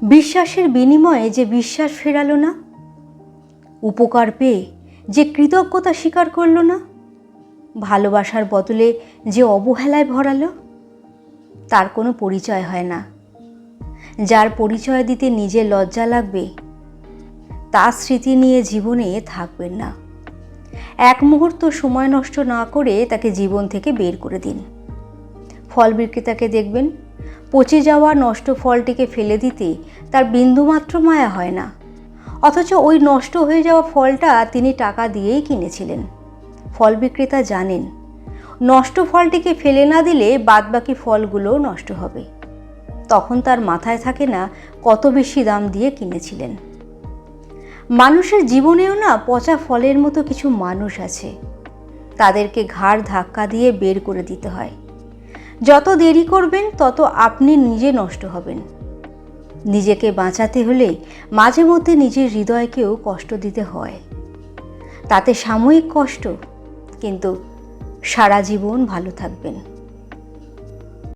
বিশ্বাসের বিনিময়ে যে বিশ্বাস ফেরালো না, উপকার পেয়ে যে কৃতজ্ঞতা স্বীকার করলো না, ভালোবাসার বদলে যে অবহেলায় ভরালো, তার কোনো পরিচয় হয় না। যার পরিচয় দিতে নিজে লজ্জা লাগবে, তার স্মৃতি নিয়ে জীবনে থাকবেন না। এক মুহূর্ত সময় নষ্ট না করে তাকে জীবন থেকে বের করে দিন। ফল বিক্রেতাকে দেখবেন, পচে যাওয়া নষ্ট ফলটিকে ফেলে দিতে তার বিন্দুমাত্র মায়া হয় না, অথচ ওই নষ্ট হয়ে যাওয়া ফলটা তিনি টাকা দিয়েই কিনেছিলেন। ফল বিক্রেতা জানেন, নষ্ট ফলটিকে ফেলে না দিলে বাদবাকি ফলগুলোও নষ্ট হবে। তখন তার মাথায় থাকে না কত বেশি দাম দিয়ে কিনেছিলেন। মানুষের জীবনেও না পচা ফলের মতো কিছু মানুষ আছে, তাদেরকে ঘাড় ধাক্কা দিয়ে বের করে দিতে হয়। যত দেরি করবেন তত আপনি নিজে নষ্ট হবেন। নিজেকে বাঁচাতে হলে মাঝে মধ্যে নিজের হৃদয়কেও কষ্ট দিতে হয়। তাতে সাময়িক কষ্ট, কিন্তু সারা জীবন ভালো থাকবেন।